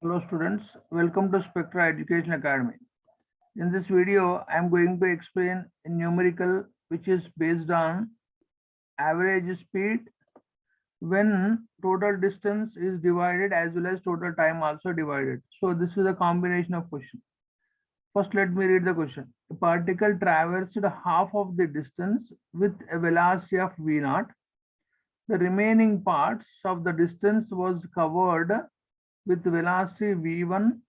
Hello students, welcome to Spectra Education Academy. In this video, I am going to explain a numerical which is based on average speed when total distance is divided as well as total time also divided. So this is a combination of question. First, let me read the question. A particle traversed half of the distance with a velocity of v naught. The remaining parts of the distance was covered with velocity v1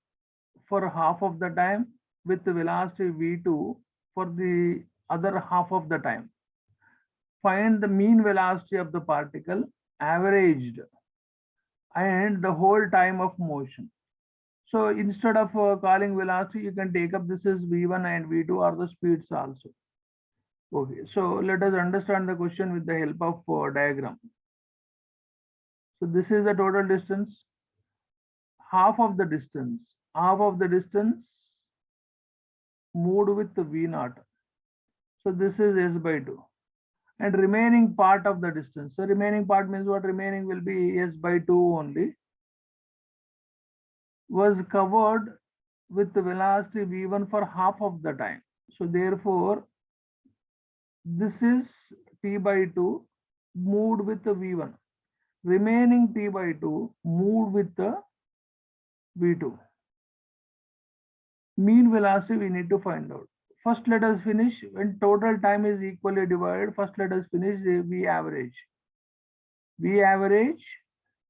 for half of the time with the velocity v2 for the other half of the time. Find the mean velocity of the particle averaged and the whole time of motion. So instead of calling velocity, you can take up this is v1 and v2 or the speeds also. Okay, so let us understand the question with the help of diagram. So this is the total distance, half of the distance moved with the v naught. So this is s by 2. And remaining part of the distance. So remaining part means what? Remaining will be s by 2 only. Was covered with the velocity v1 for half of the time. So therefore, this is t by 2 moved with the v1. Remaining t by 2 moved with the v2. Mean velocity we need to find out. First, let us finish when total time is equally divided. First, let us finish the v average. V average,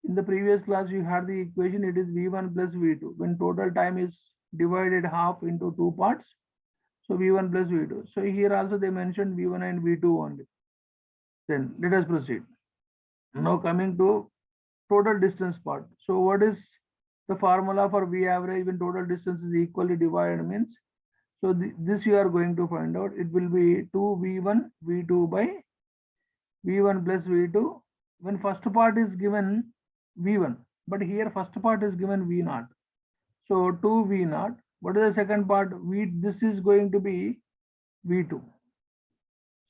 in the previous class, you had the equation, it is v1 plus v2. When total time is divided half into two parts, so v1 plus v2. So here also they mentioned v1 and v2 only. Then let us proceed. Now coming to total distance part. So what is the formula for v average when total distance is equally divided means? So this you are going to find out. It will be 2v1 v2 by v1 plus v2. When first part is given v1, but here first part is given v naught. So 2 v naught. What is the second part? This is going to be v2.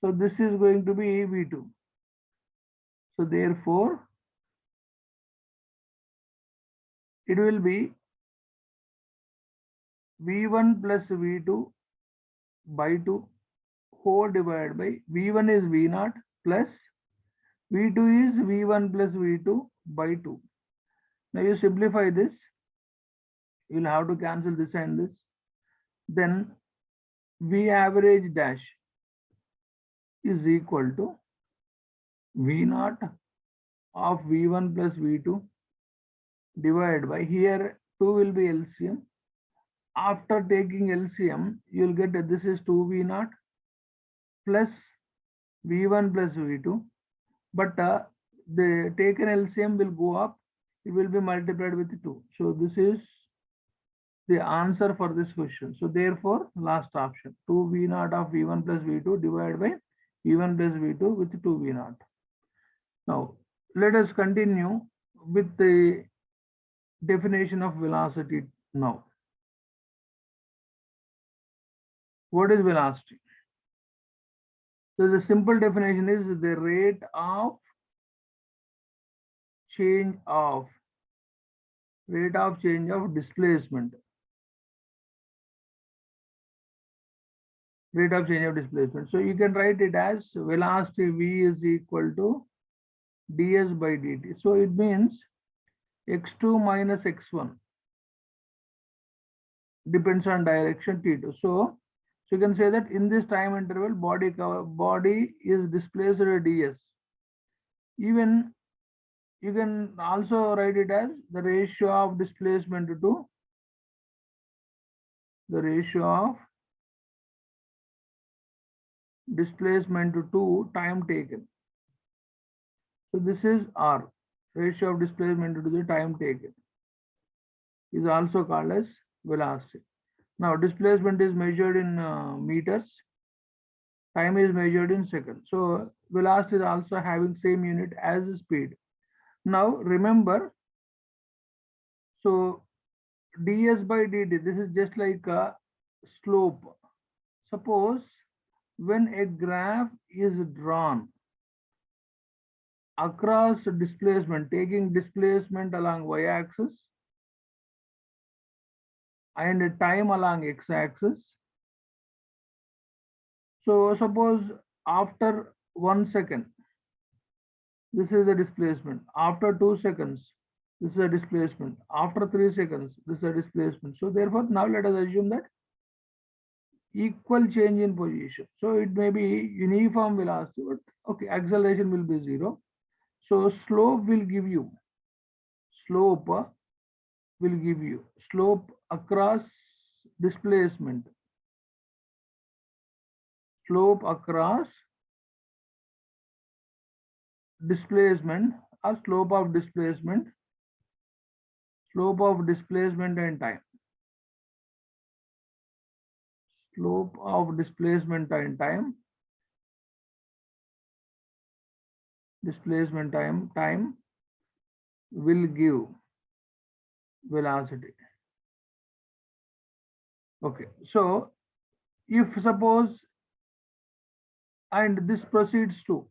So this is going to be v2. So therefore, it will be v1 plus v2 by 2 whole divided by v1 is v naught plus v2 is v1 plus v2 by 2. Now you simplify this, you will have to cancel this and this. Then v average dash is equal to v naught of v1 plus v2 divided by, here 2 will be LCM. After taking LCM, you will get that this is 2v naught plus v1 plus v2. But the taken LCM will go up, it will be multiplied with 2. So this is the answer for this question. So therefore, last option, 2v naught of v1 plus v2 divided by v1 plus v2 with 2v naught. Now, let us continue with the definition of velocity now. What is velocity? So the simple definition is the rate of change of displacement. Rate of change of displacement. So you can write it as velocity v is equal to ds by dt. So it means x2 minus x1 depends on direction t2. So you can say that in this time interval, body is displaced at ds. Even you can also write it as the ratio of displacement to time taken. So this is r, ratio of displacement to the time taken, is also called as velocity. Now displacement is measured in meters, time is measured in seconds. So velocity is also having same unit as speed. Now remember, so ds by dt, this is just like a slope. Suppose when a graph is drawn across displacement, taking displacement along y-axis and time along x-axis. So suppose after 1 second, this is the displacement. After 2 seconds, this is a displacement. After 3 seconds, this is a displacement. So therefore, now let us assume that equal change in position. So it may be uniform velocity, but okay, acceleration will be 0. So slope will give you slope across displacement. Slope across displacement or slope of displacement and time. Slope of displacement and time. Displacement time will give velocity. Okay, so if suppose, and this proceeds to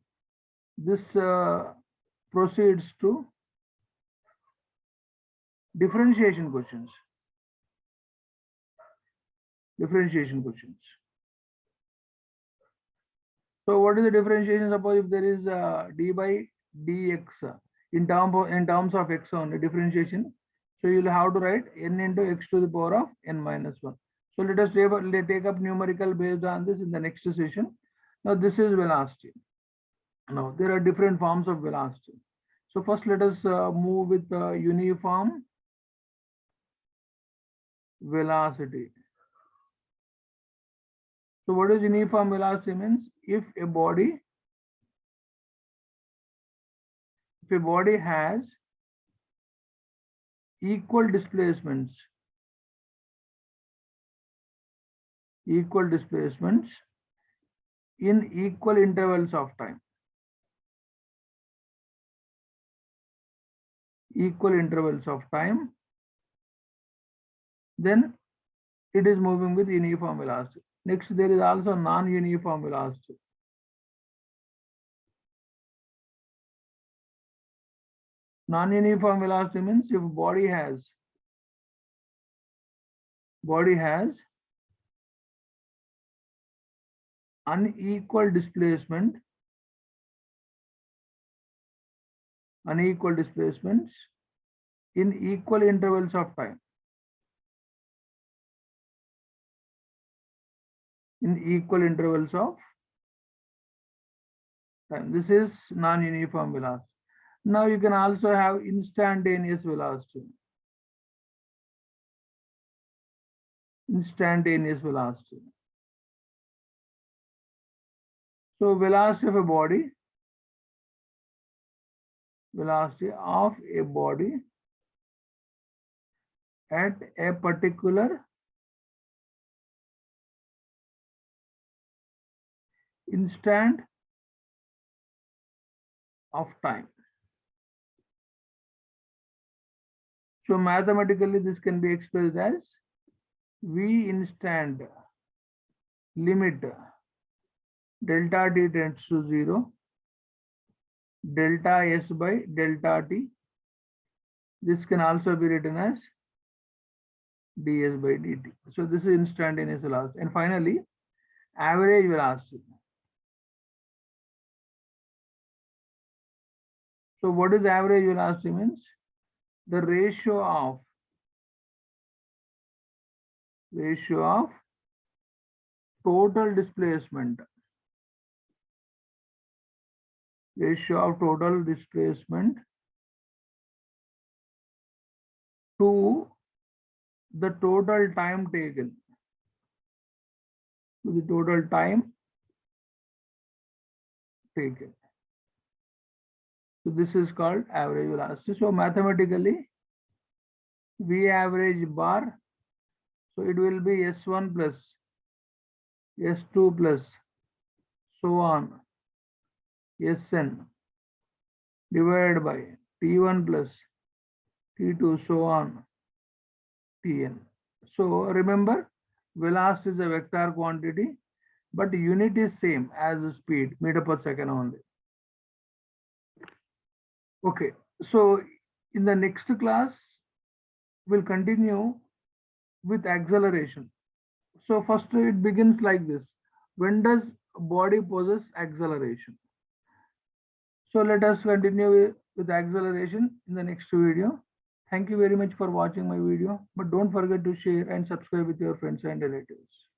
differentiation questions. So what is the differentiation? Suppose if there is d by dx in terms of x only differentiation. So you'll have to write n into x to the power of n minus 1. So let us take up numerical based on this in the next session. Now this is velocity. Now there are different forms of velocity. So first let us move with uniform velocity. So what is uniform velocity means? If a body has equal displacements in equal intervals of time. Then it is moving with uniform velocity. Next, there is also non-uniform velocity. Non-uniform velocity means if body has unequal displacements in equal intervals of time. This is non-uniform velocity. Now you can also have instantaneous velocity. So velocity of a body at a particular instant of time. So mathematically this can be expressed as V instant limit delta t tends to 0, delta s by delta t. This can also be written as ds by dt. So this is instantaneous velocity. And finally, average velocity. So what is average velocity means? The ratio of total displacement to the total time taken. So this is called average velocity. So mathematically, V average bar, so it will be S1 plus S2 plus so on Sn divided by T1 plus T2 so on Tn. So remember, velocity is a vector quantity, but unit is same as the speed, meter per second only. Okay, so in the next class, we'll continue with acceleration. So first it begins like this. When does body possess acceleration? So let us continue with acceleration in the next video. Thank you very much for watching my video, but don't forget to share and subscribe with your friends and relatives.